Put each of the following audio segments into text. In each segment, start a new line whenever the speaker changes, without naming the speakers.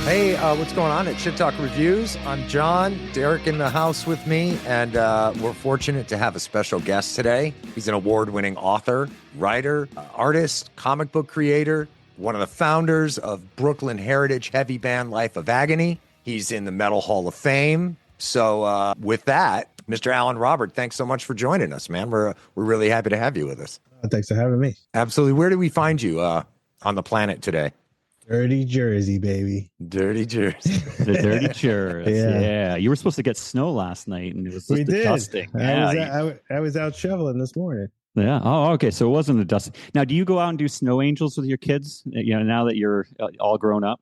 Hey, what's going on at Shit Talk Reviews? I'm John, Derek in the house with me, and we're fortunate to have a special guest today. He's an award-winning author, writer, artist, comic book creator, one of the founders of Brooklyn heritage heavy band Life of Agony. He's in the Metal Hall of Fame. So with that, Mr. Alan Robert, thanks so much for joining us, man. We're really happy to have you with us.
Thanks for having me.
Absolutely. Where do we find you on the planet today?
Dirty Jersey, baby.
Dirty Jersey.
The Dirty Jersey. Yeah. You were supposed to get snow last night, and it was just the dusting.
I was out shoveling this morning.
Yeah. Oh, okay. So it wasn't the dusting. Now, do you go out and do snow angels with your kids? You know, now that you're all grown up.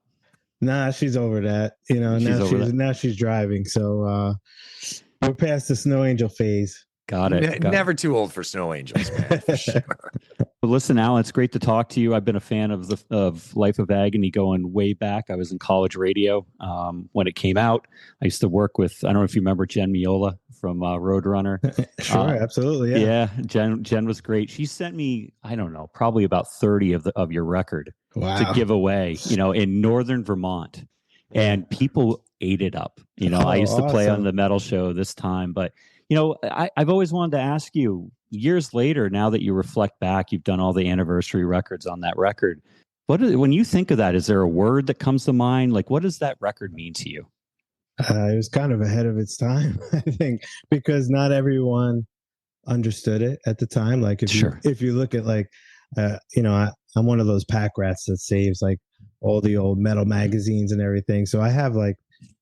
Nah, she's over that. You know, now she's driving. So we're past the snow angel phase.
Got it.
Never too old for snow angels, man. For sure.
Well, listen, Alan, it's great to talk to you. I've been a fan of Life of Agony going way back. I was in college radio when it came out. I used to work with, I don't know if you remember Jen Miola from Roadrunner.
Sure, absolutely. Yeah.
Jen was great. She sent me, I don't know, probably about 30 of your record to give away, in northern Vermont. And people ate it up. I used to play on the metal show this time, but I've always wanted to ask you, years later, now that you reflect back, you've done all the anniversary records on that record. When you think of that, is there a word that comes to mind? Like, what does that record mean to you?
It was kind of ahead of its time, I think, because not everyone understood it at the time. Like, if you look at I'm one of those pack rats that saves like all the old metal magazines and everything. So I have like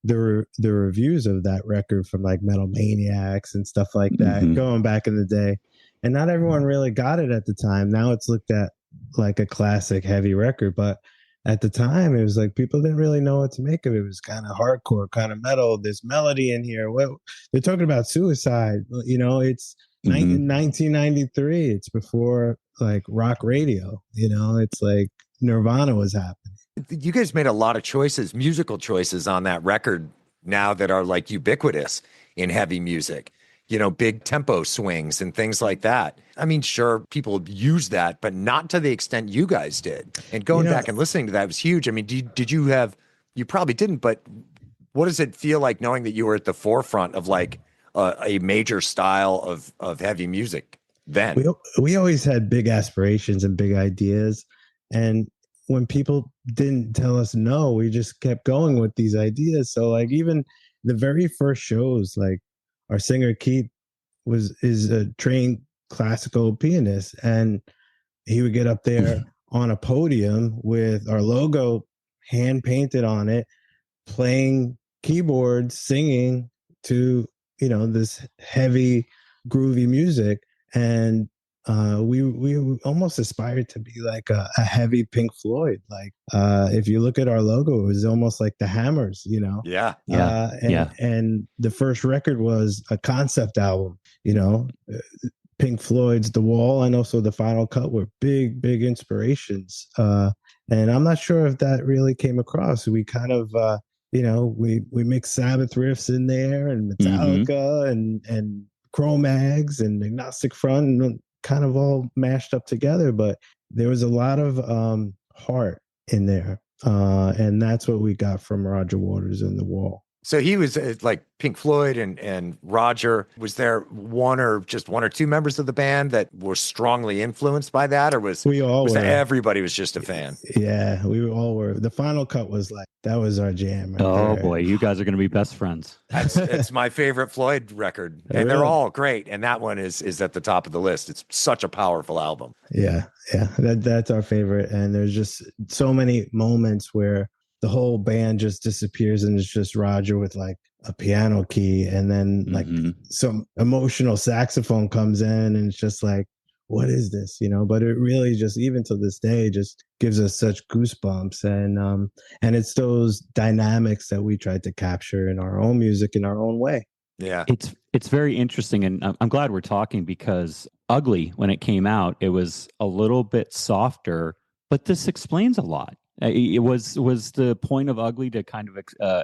the reviews of that record from like Metal Maniacs and stuff like that, going back in the day. And not everyone really got it at the time. Now it's looked at like a classic heavy record, but at the time it was like people didn't really know what to make of it. It was kind of hardcore, kind of metal. There's melody in here. Well, they're talking about suicide. It's 1993. It's before like rock radio. It's like Nirvana was happening.
You guys made a lot of choices, musical choices on that record now that are like ubiquitous in heavy music, big tempo swings and things like that. I mean, sure, people use that, but not to the extent you guys did. And going back and listening to that was huge. I mean, did you have, you probably didn't, but what does it feel like knowing that you were at the forefront of like a major style of heavy music then?
We always had big aspirations and big ideas. And when people didn't tell us no, we just kept going with these ideas. So like even the very first shows, like our singer Keith is a trained classical pianist, and he would get up there on a podium with our logo hand painted on it, playing keyboards, singing to, this heavy groovy music. And we almost aspired to be like a heavy Pink Floyd. Like if you look at our logo, it was almost like the Hammers, And the first record was a concept album, Pink Floyd's The Wall and also The Final Cut were big inspirations. And I'm not sure if that really came across. We kind of we mixed Sabbath riffs in there and Metallica and Cro-Mags and Agnostic Front and kind of all mashed up together, but there was a lot of heart in there, and that's what we got from Roger Waters and The Wall.
So he was like Pink Floyd and Roger. Was there one or two members of the band that were strongly influenced by that, or was everybody was just a fan?
Yeah, we all were. The Final Cut was like, that was our jam.
Right boy, you guys are going to be best friends.
It's my favorite Floyd record, and they're all great. And that one is at the top of the list. It's such a powerful album.
Yeah, that's our favorite. And there's just so many moments where the whole band just disappears and it's just Roger with like a piano key, and then like some emotional saxophone comes in and it's just like, what is this? But it really just, even to this day, just gives us such goosebumps. And it's those dynamics that we tried to capture in our own music in our own way.
Yeah. It's very interesting. And I'm glad we're talking, because Ugly, when it came out, it was a little bit softer, but this explains a lot. It was the point of Ugly to kind of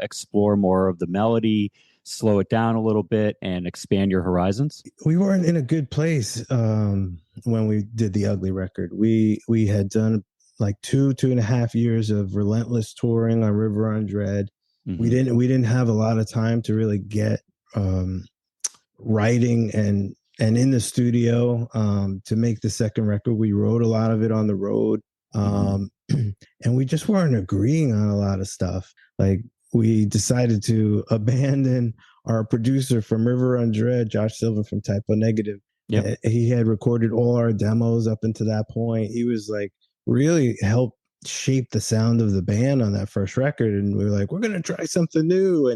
explore more of the melody, slow it down a little bit, and expand your horizons?
We weren't in a good place when we did the Ugly record. We had done like 2.5 years of relentless touring on River on Dread. We didn't have a lot of time to really get writing and in the studio to make the second record. We wrote a lot of it on the road, and we just weren't agreeing on a lot of stuff. Like, we decided to abandon our producer from River on Dread, Josh Silver from Typo Negative. Yep. He had recorded all our demos up until that point. He was like really helped shape the sound of the band on that first record. And we were like, we're going to try something new.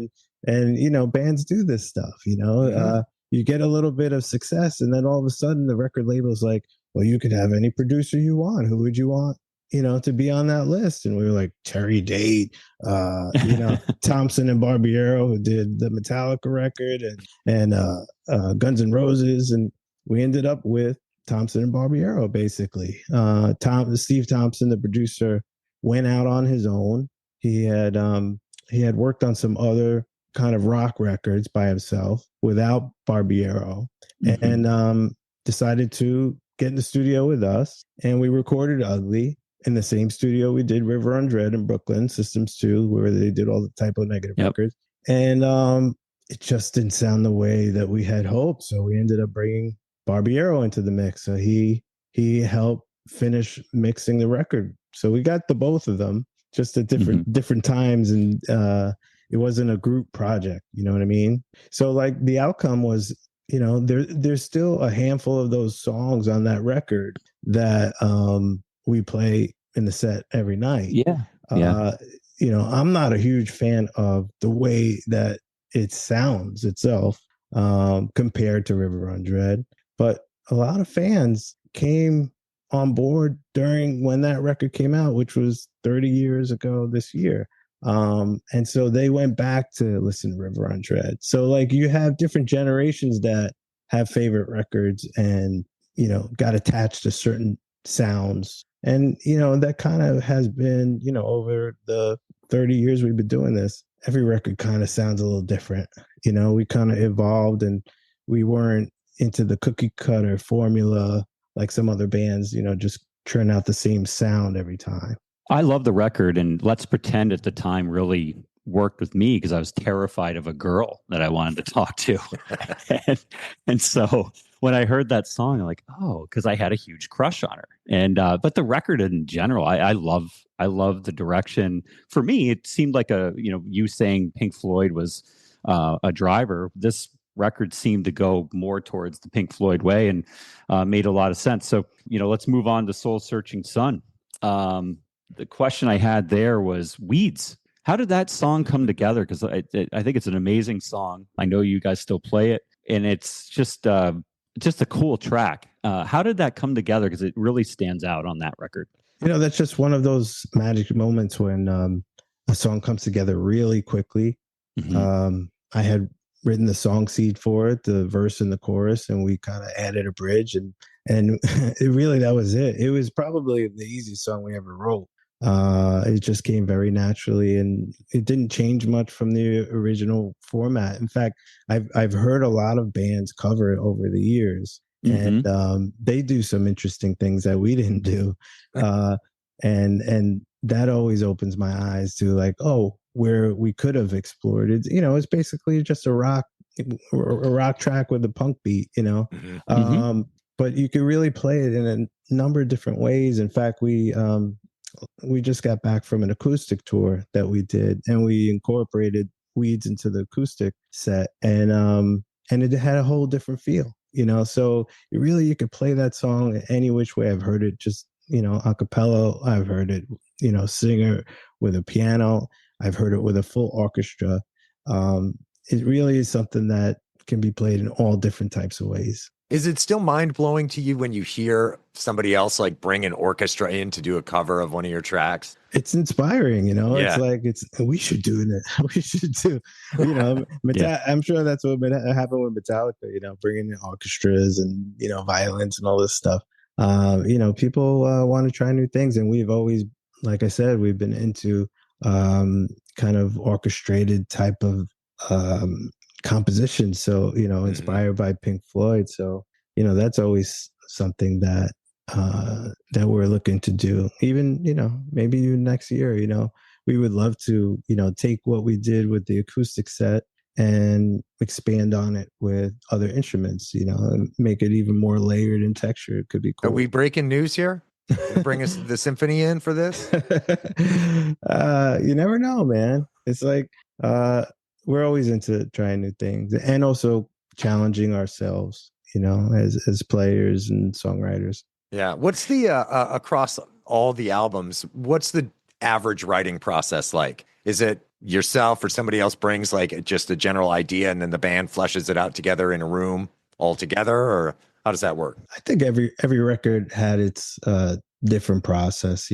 And, you know, bands do this stuff, you know, you get a little bit of success. And then all of a sudden the record label's like, well, you could have any producer you want. Who would you want, you know, to be on that list? And we were like, Terry Date, you know, Thompson and Barbiero, who did the Metallica record, and Guns N' Roses. And we ended up with Thompson and Barbiero, basically. Steve Thompson, the producer, went out on his own. He had worked on some other kind of rock records by himself without Barbiero, and decided to get in the studio with us. And we recorded Ugly in the same studio we did River on Dread in Brooklyn, Systems 2, where they did all the Typo Negative records. And it just didn't sound the way that we had hoped. So we ended up bringing Barbiero into the mix. So he helped finish mixing the record. So we got the both of them, just at different times. And it wasn't a group project, you know what I mean? So like the outcome was, you know, there's still a handful of those songs on that record that we play in the set every night. You know, I'm not a huge fan of the way that it sounds itself compared to River on Dread, but a lot of fans came on board during when that record came out, which was 30 years ago this year. And so they went back to listen to River on Dread. So like you have different generations that have favorite records and, you know, got attached to certain sounds. And, you know, that kind of has been, you know, over the 30 years we've been doing this, every record kind of sounds a little different. You know, we kind of evolved, and we weren't into the cookie cutter formula like some other bands, you know, just churn out the same sound every time.
I love the record, and Let's Pretend at the time really worked with me because I was terrified of a girl that I wanted to talk to. and so when I heard that song, I'm like, oh, because I had a huge crush on her. And but the record in general, I love the direction. For me, it seemed like you saying Pink Floyd was a driver. This record seemed to go more towards the Pink Floyd way, and made a lot of sense. So, you know, let's move on to Soul Searching Sun. The question I had there was Weeds. How did that song come together? Because I think it's an amazing song. I know you guys still play it, and it's just a cool track. How did that come together? Because it really stands out on that record.
You know, that's just one of those magic moments when a song comes together really quickly. I had written the song seed for it, the verse and the chorus, and we kind of added a bridge, and it really, that was it. It was probably the easiest song we ever wrote. It just came very naturally, and it didn't change much from the original format. In fact, I've heard a lot of bands cover it over the years, and they do some interesting things that we didn't do, and that always opens my eyes to like, oh, where we could have explored it. You know, it's basically just a rock track with a punk beat. You know, but you can really play it in a number of different ways. In fact, we just got back from an acoustic tour that we did, and we incorporated Weeds into the acoustic set, and it had a whole different feel, you know. So you could play that song any which way. I've heard it just, you know, a cappella. I've heard it, you know, singer with a piano. I've heard it with a full orchestra. It really is something that can be played in all different types of ways.
Is it still mind-blowing to you when you hear somebody else like bring an orchestra in to do a cover of one of your tracks?
It's inspiring, you know. Yeah. It's like we should do it. We should do, you know. I'm sure that's what happened with Metallica, you know, bringing in orchestras and, you know, violins and all this stuff. You know, people want to try new things, and we've always, like I said, we've been into kind of orchestrated type of composition. So, you know, inspired by Pink Floyd. So, you know, that's always something that that we're looking to do. Even, maybe even next year, we would love to, take what we did with the acoustic set and expand on it with other instruments, and make it even more layered and textured. It could be cool.
Are we breaking news here? Bring us the symphony in for this?
You never know, man. It's like we're always into trying new things and also challenging ourselves, as players and songwriters.
Yeah. What's the across all the albums, what's the average writing process like? Is it yourself or somebody else brings like just a general idea and then the band fleshes it out together in a room all together, or how does that work?
I think every record had its different process.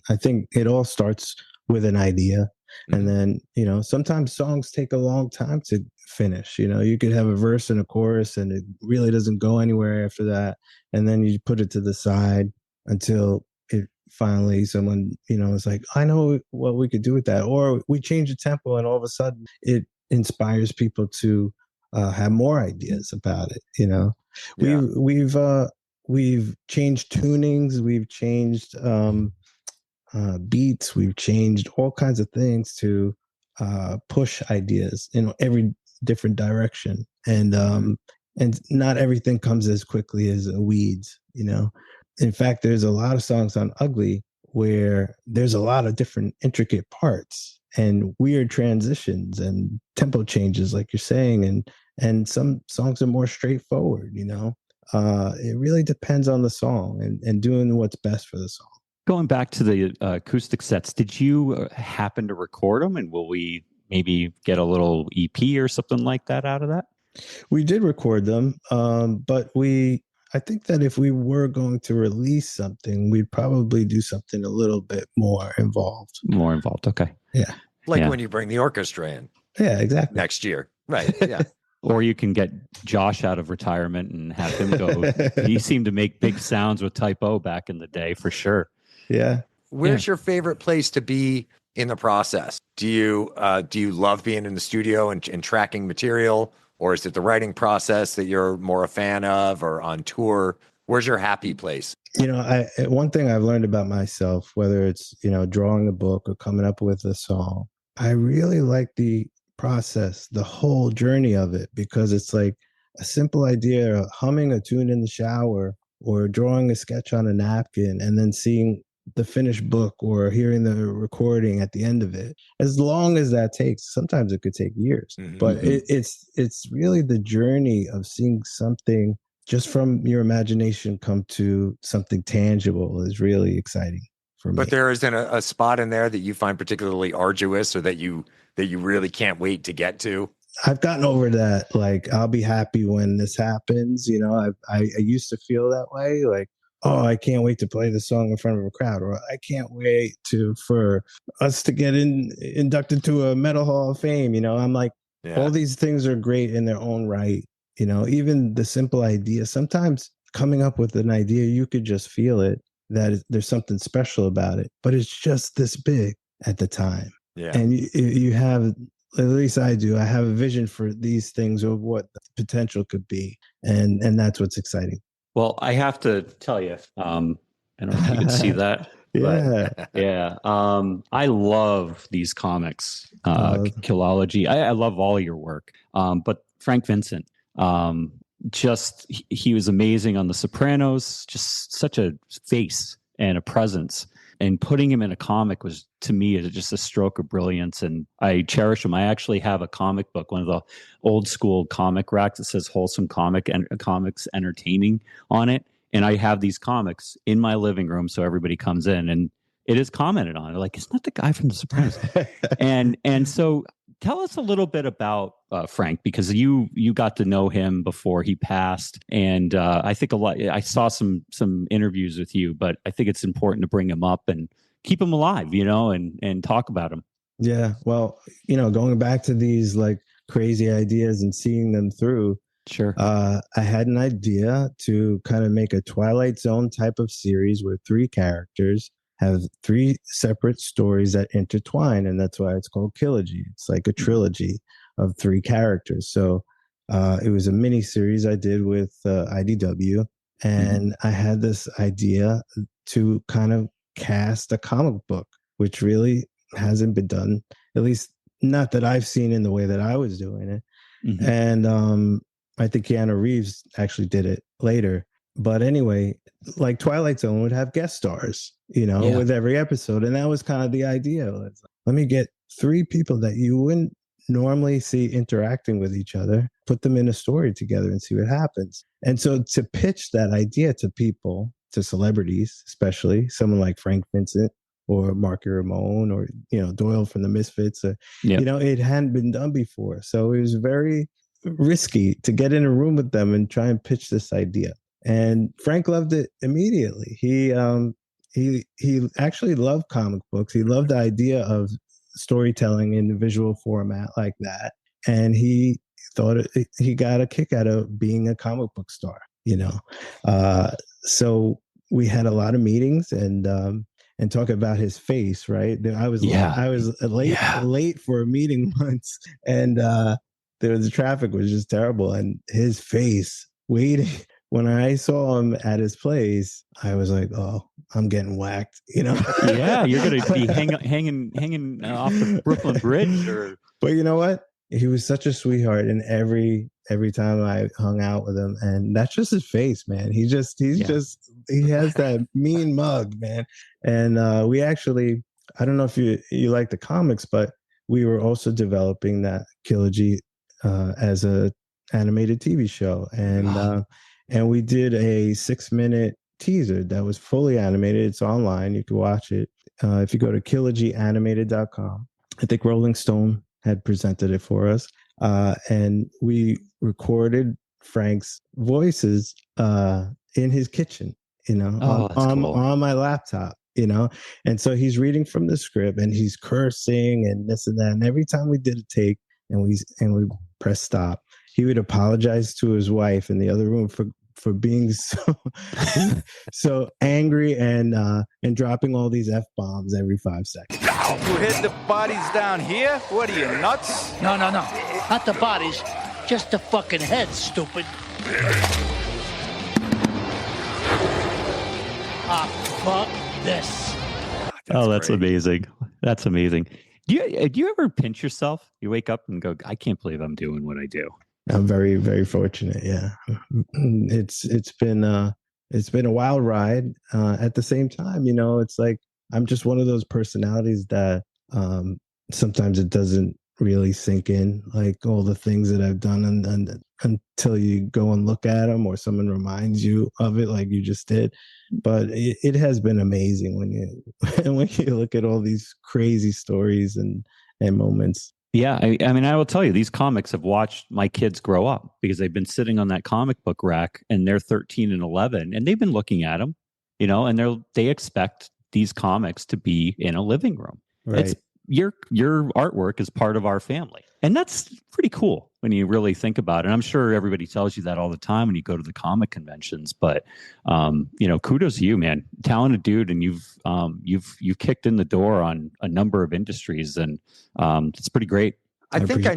I think it all starts with an idea, and then sometimes songs take a long time to finish. You could have a verse and a chorus, and it really doesn't go anywhere after that, and then you put it to the side until it finally someone is like, I know what we could do with that, or we change the tempo, and all of a sudden it inspires people to have more ideas about it.
Yeah.
We've changed tunings, we've changed beats, we've changed all kinds of things to push ideas in every different direction, and not everything comes as quickly as Weeds. In fact, there's a lot of songs on Ugly where there's a lot of different intricate parts and weird transitions and tempo changes, like you're saying, and some songs are more straightforward. It really depends on the song and doing what's best for the song.
Going back to the acoustic sets, did you happen to record them, and will we maybe get a little EP or something like that out of that?
We did record them, but I think that if we were going to release something, we'd probably do something a little bit more involved.
More involved, okay.
Yeah.
Like when you bring the orchestra in.
Yeah, exactly.
Next year. Right, yeah.
Or you can get Josh out of retirement and have him go. He seemed to make big sounds with Type O back in the day, for sure.
Yeah.
Where's your favorite place to be in the process? Do you love being in the studio and tracking material, or is it the writing process that you're more a fan of, or on tour? Where's your happy place?
One thing I've learned about myself, whether it's drawing a book or coming up with a song, I really like the process, the whole journey of it, because it's like a simple idea of humming a tune in the shower or drawing a sketch on a napkin and then seeing the finished book or hearing the recording at the end of it. As long as that takes, sometimes it could take years, but it's really the journey of seeing something just from your imagination come to something tangible is really exciting for me.
But there isn't a spot in there that you find particularly arduous, or that you really can't wait to get to?
I've gotten over that. Like, I'll be happy when this happens. I used to feel that way. Like, oh, I can't wait to play the song in front of a crowd, or I can't wait for us to get inducted to a Metal Hall of Fame. I'm like, all these things are great in their own right. Even the simple idea, sometimes coming up with an idea, you could just feel it, that there's something special about it, but it's just this big at the time.
Yeah.
And you have, at least I do, I have a vision for these things of what the potential could be. And that's what's exciting.
Well, I have to tell you, I don't know if you can see that.
Yeah.
But, yeah. I love these comics, Killogy. I love all your work. But Frank Vincent, he was amazing on The Sopranos, just such a face and a presence. And putting him in a comic was, to me, just a stroke of brilliance. And I cherish him. I actually have a comic book, one of the old school comic racks that says Wholesome Comics Entertaining on it. And I have these comics in my living room, so everybody comes in and it is commented on. They're like, isn't that the guy from The Sopranos? and so tell us a little bit about Frank, because you got to know him before he passed, and I think a lot. I saw some interviews with you, but I think it's important to bring him up and keep him alive, and talk about him.
Yeah, well, going back to these like crazy ideas and seeing them through.
Sure.
I had an idea to kind of make a Twilight Zone type of series where 3 characters have 3 separate stories that intertwine, and that's why it's called Killogy. It's like a trilogy of 3 characters. So it was a mini series I did with IDW, and I had this idea to kind of cast a comic book, which really hasn't been done, at least not that I've seen in the way that I was doing it. And I think Keanu Reeves actually did it later. But anyway, like Twilight Zone would have guest stars, with every episode. And that was kind of the idea. Let me get 3 people that you wouldn't normally see interacting with each other, put them in a story together and see what happens. And so to pitch that idea to people, to celebrities, especially someone like Frank Vincent or Marky Ramone or, Doyle from the Misfits, it hadn't been done before. So it was very risky to get in a room with them and try and pitch this idea. And Frank loved it immediately. He actually loved comic books. He loved the idea of storytelling in the visual format like that. And he thought he got a kick out of being a comic book star, so we had a lot of meetings and talk about his face, right? I was late for a meeting once, and the traffic was just terrible, and his face waiting. When I saw him at his place, I was like, "Oh, I'm getting whacked,"
Yeah, you're gonna be hanging off the Brooklyn Bridge.
But you know what? He was such a sweetheart, and every time I hung out with him, and that's just his face, man. He has that mean mug, man. And we actually, I don't know if you like the comics, but we were also developing that Killogy as a animated TV show, and we did a 6-minute teaser that was fully animated. It's online. You can watch it. If you go to KillogyAnimated.com, I think Rolling Stone had presented it for us. And we recorded Frank's voices in his kitchen, on my laptop, And so he's reading from the script and he's cursing and this and that. And every time we did a take and we pressed stop, he would apologize to his wife in the other room for being so angry and dropping all these F-bombs every 5 seconds.
You hid the bodies down here? What are you, nuts?
No. Not the bodies, just the fucking heads, stupid. Fuck this.
That's amazing. That's amazing. Do you ever pinch yourself? You wake up and go, I can't believe I'm doing what I do.
I'm very, very fortunate. Yeah, it's been a wild ride. At the same time, it's like I'm just one of those personalities that sometimes it doesn't really sink in, like all the things that I've done, and until you go and look at them, or someone reminds you of it, like you just did. But it has been amazing when you look at all these crazy stories and moments.
Yeah, I mean, I will tell you, these comics have watched my kids grow up because they've been sitting on that comic book rack, and they're 13 and 11, and they've been looking at them, and they expect these comics to be in a living room.
Right.
It's your artwork is part of our family, and that's pretty cool when you really think about it. And I'm sure everybody tells you that all the time when you go to the comic conventions, but kudos to you, man. Talented dude, and you've kicked in the door on a number of industries, and it's pretty great.
I think I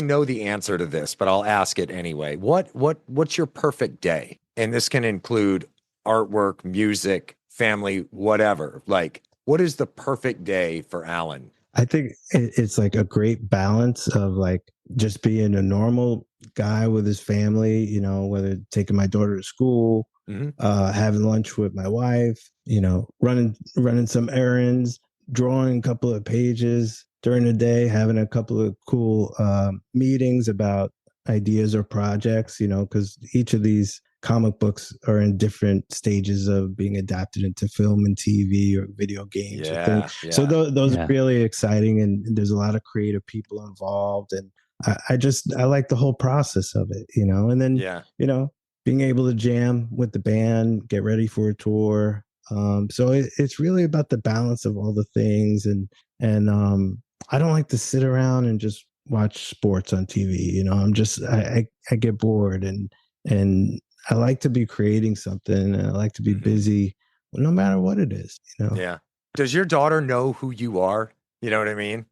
know the answer to this, but I'll ask it anyway. What's your perfect day? And this can include artwork, music, family, whatever. Like, what is the perfect day for Alan?
I think it's like a great balance of like just being a normal guy with his family, whether taking my daughter to school, having lunch with my wife, running some errands, drawing a couple of pages during the day, having a couple of cool meetings about ideas or projects, because each of these comic books are in different stages of being adapted into film and TV or video games.
Yeah.
So those are really exciting, and there's a lot of creative people involved, and I like the whole process of it, and then being able to jam with the band, get ready for a tour. So it's really about the balance of all the things, and I don't like to sit around and just watch sports on TV. I get bored, and I like to be creating something, and I like to be busy, no matter what it is.
Yeah. Does your daughter know who you are? You know what I mean?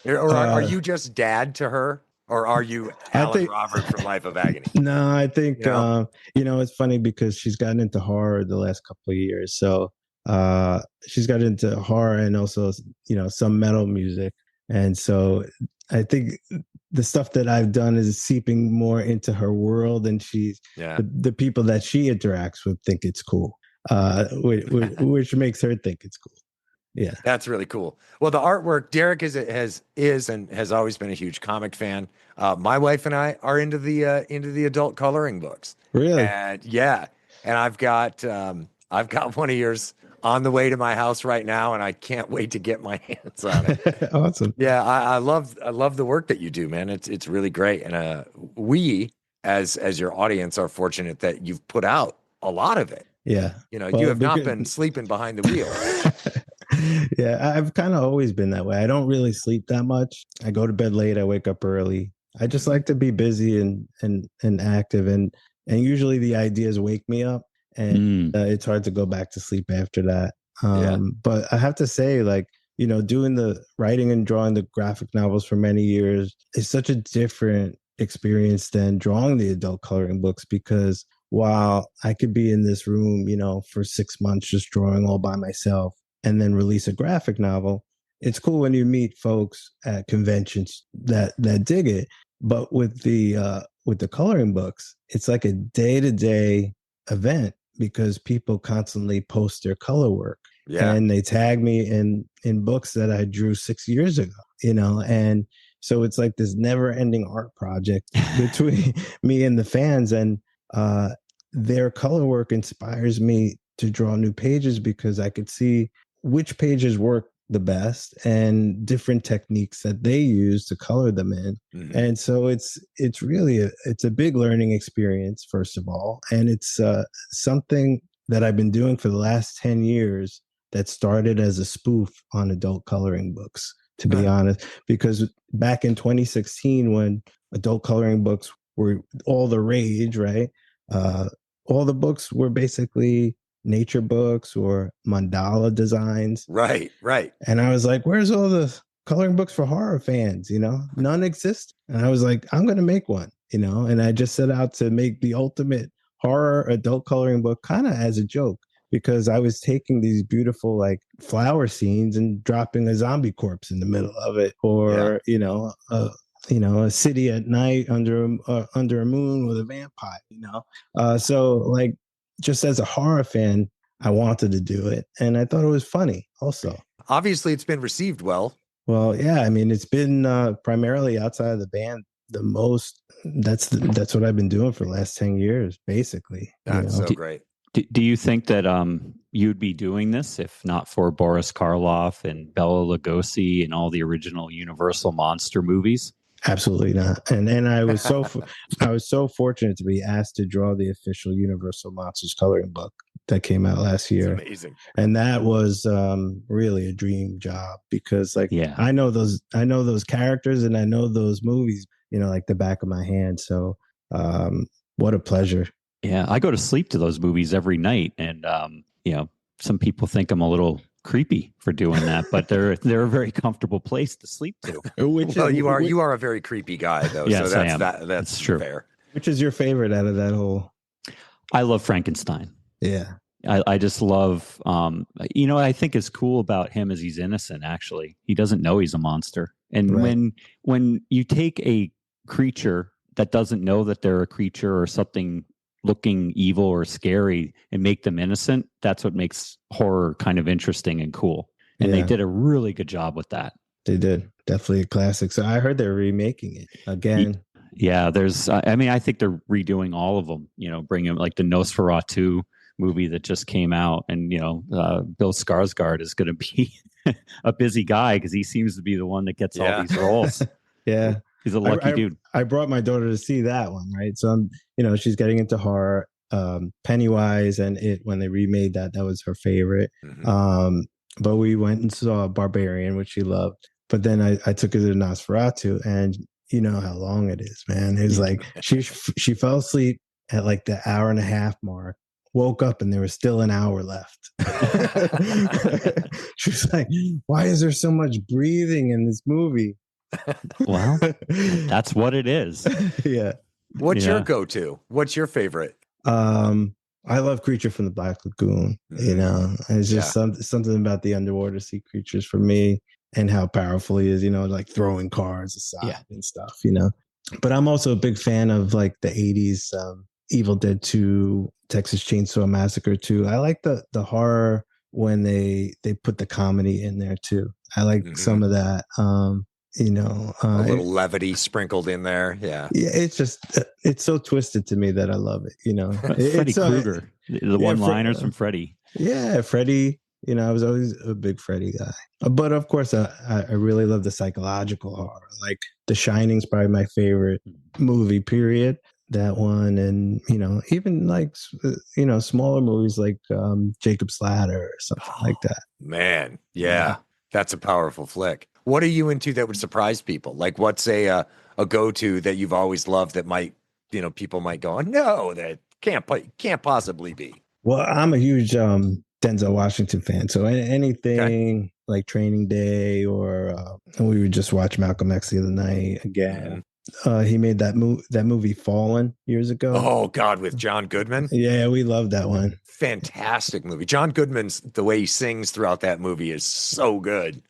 Or are you just dad to her? or are you Alan Robert from Life of Agony?
No, I think it's funny because she's gotten into horror the last couple of years. So she's got into horror and also some metal music, and so I think the stuff that I've done is seeping more into her world, and the people that she interacts with think it's cool, which makes her think it's cool. Yeah,
that's really cool. Well, the artwork, Derek is and has always been a huge comic fan. My wife and I are into the adult coloring books.
Really?
And and I've got one of yours on the way to my house right now, and I can't wait to get my hands on it.
Awesome.
Yeah, I love the work that you do, man. It's really great, and we as your audience are fortunate that you've put out a lot of it.
Yeah,
you have not been sleeping behind the wheel.
Yeah, I've kind of always been that way. I don't really sleep that much. I go to bed late. I wake up early. I just like to be busy and active, and usually the ideas wake me up, and it's hard to go back to sleep after that. But I have to say, doing the writing and drawing the graphic novels for many years is such a different experience than drawing the adult coloring books, because while I could be in this room, for 6 months just drawing all by myself and then release a graphic novel, it's cool when you meet folks at conventions that dig it. But with the coloring books, it's like a day-to-day event because people constantly post their color work. Yeah. And they tag me in books that I drew 6 years ago, and so it's like this never-ending art project between me and the fans, and their color work inspires me to draw new pages because I could see which pages work the best and different techniques that they use to color them in. Mm-hmm. And so it's really it's a big learning experience, first of all, and it's something that I've been doing for the last 10 years that started as a spoof on adult coloring books, to be honest, because back in 2016, when adult coloring books were all the rage, right? All the books were basically nature books or mandala designs.
Right.
And I was like, where's all the coloring books for horror fans? None exist. And I was like, I'm going to make one, and I just set out to make the ultimate horror adult coloring book kind of as a joke, because I was taking these beautiful flower scenes and dropping a zombie corpse in the middle of it, or, a city at night under a moon with a vampire, so just as a horror fan, I wanted to do it, and I thought it was funny also.
Obviously, it's been received well.
Well, yeah, I mean, it's been primarily outside of the band the most. That's what I've been doing for the last 10 years, basically.
That's so great.
Do you think that you'd be doing this if not for Boris Karloff and Bela Lugosi and all the original Universal monster movies?
Absolutely not. And I was so fortunate to be asked to draw the official Universal Monsters coloring book that came out last year.
It's amazing.
And that was really a dream job because I know those characters and I know those movies, like the back of my hand. So what a pleasure.
Yeah, I go to sleep to those movies every night, and some people think I'm a little creepy for doing that, but they're a very comfortable place to sleep to.
You are a very creepy guy, though.
Yes,
so
I am.
That's true. Fair.
Which is your favorite out of that whole?
I love Frankenstein.
Yeah,
I just love. I think is cool about him is he's innocent. Actually, he doesn't know he's a monster, and when you take a creature that doesn't know that they're a creature or something looking evil or scary and make them innocent, that's what makes horror kind of interesting and cool. And they did a really good job with that.
They did. Definitely a classic. So I heard they're remaking it again.
Yeah, I think they're redoing all of them, bringing like the Nosferatu movie that just came out. And, Bill Skarsgård is going to be a busy guy because he seems to be the one that gets all these roles.
Yeah.
He's a lucky dude.
I brought my daughter to see that one, right? So she's getting into horror. Pennywise and It, when they remade that was her favorite. Mm-hmm. But we went and saw Barbarian, which she loved. But then I took her to Nosferatu, and you know how long it is, man. It was like she fell asleep at like the hour and a half mark, woke up, and there was still an hour left. She was like, "Why is there so much breathing in this movie?"
Well, that's what it is.
Yeah.
What's your go-to? What's your favorite?
I love Creature from the Black Lagoon. You know, it's just something about the underwater sea creatures for me, and how powerful he is, you know, like throwing cars aside and stuff, you know. But I'm also a big fan of like the 80s Evil Dead 2, Texas Chainsaw Massacre 2. I like the horror when they put the comedy in there too. I like some of that. You know,
a little levity sprinkled in there. Yeah.
It's just, it's so twisted to me that I love it. You know,
Freddy Krueger, the one-liners from Freddy.
Yeah, Freddy. You know, I was always a big Freddy guy. But of course, I really love the psychological horror. Like The Shining's probably my favorite movie, period. That one. And, you know, even like, you know, smaller movies like Jacob's Ladder or something like that.
Man, yeah. That's a powerful flick. What are you into that would surprise people? Like, what's a go-to that you've always loved that might, you know, people might go, oh, no, that can't possibly be.
Well, I'm a huge Denzel Washington fan. So anything like Training Day, or we would just watch Malcolm X the other night again. He made that movie Fallen years ago.
Oh God, with John Goodman.
Yeah, we love that one.
Fantastic movie. John Goodman's, the way he sings throughout that movie is so good.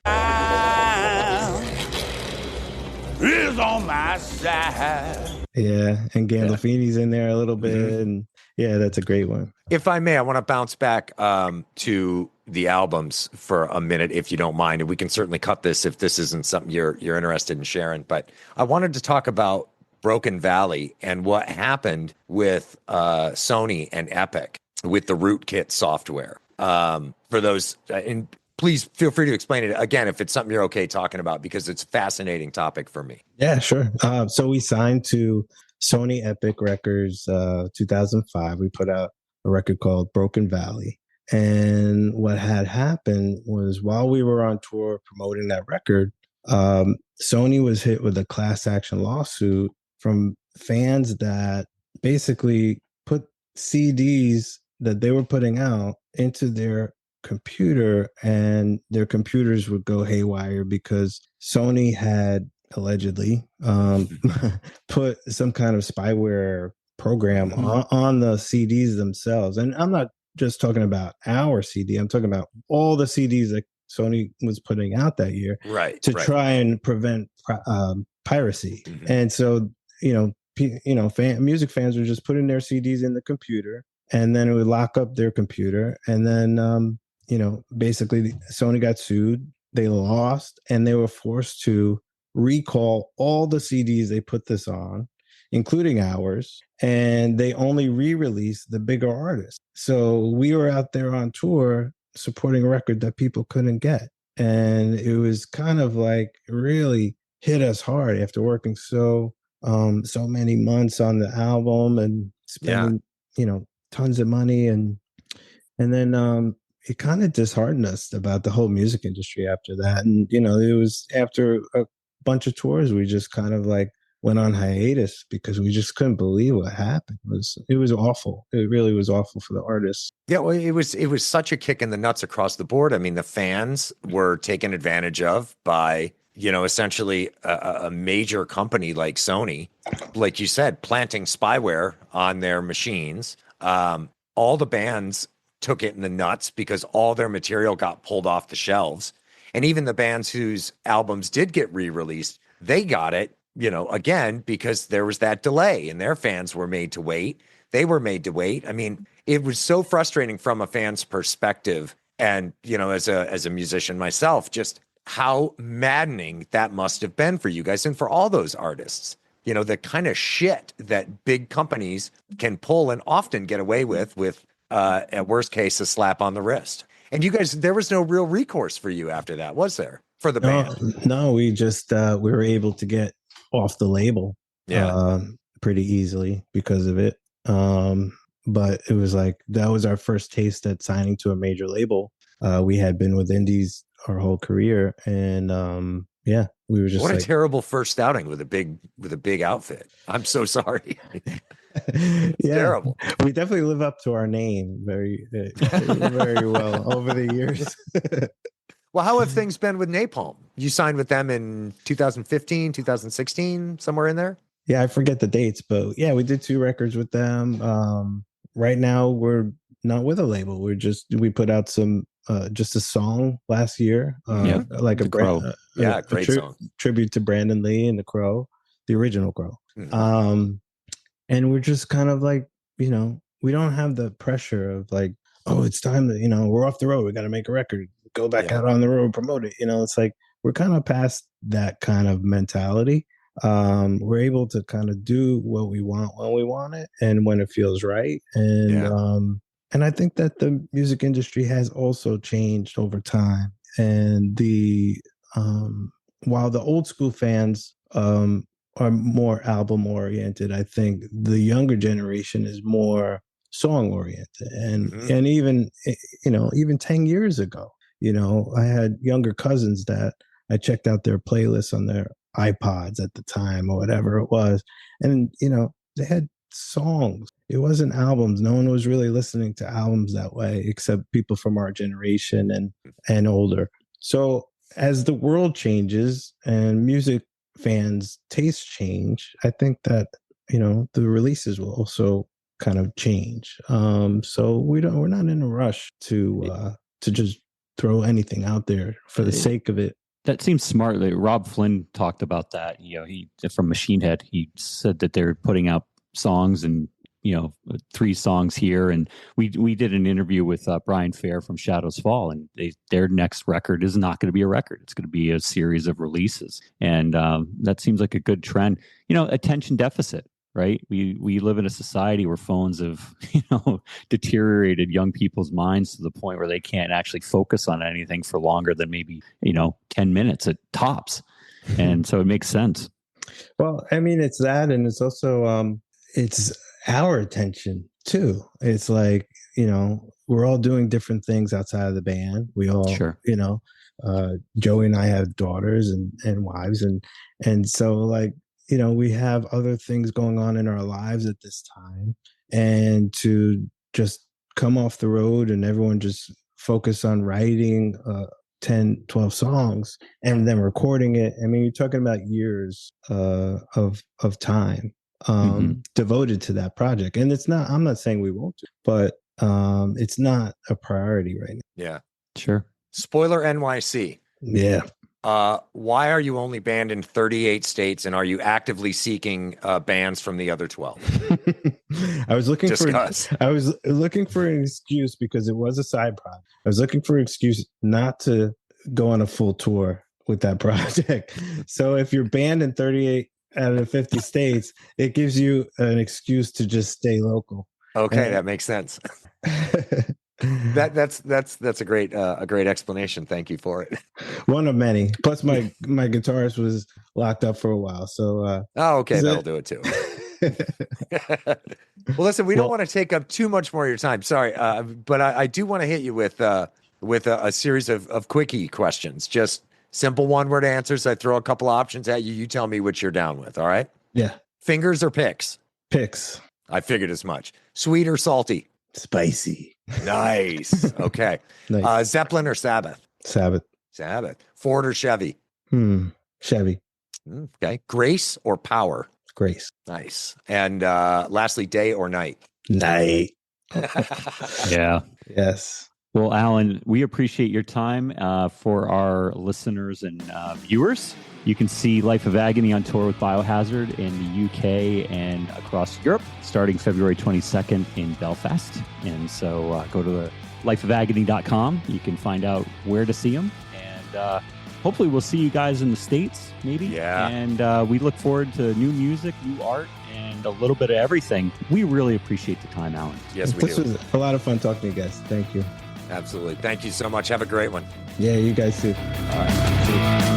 Is on my side.
Yeah, and Gandolfini's in there a little bit, and yeah, that's a great one.
If I may, I want to bounce back to the albums for a minute, if you don't mind, and we can certainly cut this if this isn't something you're interested in sharing. But I wanted to talk about Broken Valley and what happened with Sony and Epic with the Rootkit software. For those, and please feel free to explain it again if it's something you're okay talking about, because it's a fascinating topic for me.
Yeah, sure. So we signed to Sony Epic Records 2005. We put out a record called Broken Valley. And what had happened was, while we were on tour promoting that record, Sony was hit with a class action lawsuit from fans that basically put CDs that they were putting out into their computer, and their computers would go haywire because Sony had allegedly put some kind of spyware program on the CDs themselves. And I'm not just talking about our CD. I'm talking about all the CDs that Sony was putting out that year, to try and prevent piracy. And so, music fans were just putting their CDs in the computer, and then it would lock up their computer. And then, basically Sony got sued. They lost, and they were forced to recall all the CDs they put this on, including ours, and they only re-released the bigger artists. So we were out there on tour supporting a record that people couldn't get. And it was kind of like really hit us hard after working so many months on the album and spending, tons of money. And then it kind of disheartened us about the whole music industry after that. And, it was after a bunch of tours, we just kind of like went on hiatus because we just couldn't believe what happened. It was awful. It really was awful for the artists.
Yeah, well, it was such a kick in the nuts across the board. I mean, the fans were taken advantage of by, essentially a major company like Sony, like you said, planting spyware on their machines. All the bands took it in the nuts because all their material got pulled off the shelves. And even the bands whose albums did get re-released, they got it, again, because there was that delay and their fans were made to wait. They were made to wait. I mean, it was so frustrating from a fan's perspective. And, as a musician myself, just how maddening that must have been for you guys and for all those artists. The kind of shit that big companies can pull and often get away with at worst case, a slap on the wrist. And you guys, there was no real recourse for you after that, was there, for the band?
No, we just, we were able to get off the label pretty easily because of it. But it was like, that was our first taste at signing to a major label. We had been with indies our whole career. And we were just
what a terrible first outing with a big outfit. I'm so sorry.
Terrible. We definitely live up to our name very, very well over the years.
Well, how have things been with Napalm? You signed with them in 2015, 2016, somewhere in there?
Yeah, I forget the dates, but yeah, we did 2 records with them. Right now we're not with a label. We put out some just a song last year, like
The Crow.
Great song.
Tribute to Brandon Lee and the Crow, the original Crow. And we're just kind of like, we don't have the pressure of like, oh, it's time to, we're off the road. We got to make a record, go back out on the road, promote it. It's like, we're kind of past that kind of mentality. We're able to kind of do what we want when we want it and when it feels right. And I think that the music industry has also changed over time. And while the old school fans are more album oriented, I think the younger generation is more song oriented. And even 10 years ago, I had younger cousins that I checked out their playlists on their iPods at the time or whatever it was. And, they had songs. It wasn't albums. No one was really listening to albums that way, except people from our generation and older. So as the world changes and music fans' tastes change, I think that, the releases will also kind of change. So we're not in a rush to just throw anything out there for the sake of it.
That seems smart. Like Rob Flynn talked about that. He from Machine Head, he said that they're putting out songs and 3 songs here. And we did an interview with Brian Fair from Shadows Fall, and their next record is not going to be a record. It's going to be a series of releases. And that seems like a good trend. Attention deficit, right? We live in a society where phones have, deteriorated young people's minds to the point where they can't actually focus on anything for longer than maybe, 10 minutes at tops. And so it makes sense.
Well, I mean, it's that, and it's also, it's our attention too. It's like, we're all doing different things outside of the band. We all, Joey and I have daughters and wives. And so like, we have other things going on in our lives at this time, and to just come off the road and everyone just focus on writing 10, 12 songs and then recording it. I mean, you're talking about years of time devoted to that project. And I'm not saying we won't do, but it's not a priority right now.
Yeah.
Sure.
Spoiler NYC.
Yeah.
Why are you only banned in 38 states, and are you actively seeking bans from the other 12?
I was looking for an excuse because it was a side project. I was looking for an excuse not to go on a full tour with that project. So if you're banned in 38 out of 50 states, it gives you an excuse to just stay local.
Okay, that makes sense. That's a great explanation. Thank you for it.
One of many. Plus, my guitarist was locked up for a while. So
that'll do it too. Well, listen, we don't want to take up too much more of your time. Sorry, but I do want to hit you with a series of quickie questions. Just simple one-word answers. I throw a couple options at you. You tell me which you're down with. All right?
Yeah.
Fingers or picks?
Picks.
I figured as much. Sweet or salty?
Spicy.
Nice. Okay.
Nice.
Zeppelin or Sabbath?
Sabbath.
Ford or Chevy?
Chevy.
Okay. Grace or Power?
Grace.
Nice. And lastly, day or night?
Night.
Yeah.
Yes.
Well, Alan, we appreciate your time. For our listeners and viewers, you can see Life of Agony on tour with Biohazard in the UK and across Europe, starting February 22nd in Belfast. And so go to lifeofagony.com. You can find out where to see them. And hopefully we'll see you guys in the States, maybe.
Yeah.
And we look forward to new music, new art, and a little bit of everything. We really appreciate the time, Alan.
Yes, we do.
This was a lot of fun talking to you guys. Thank you.
Absolutely. Thank you so much. Have a great one.
Yeah, you guys too.
All right.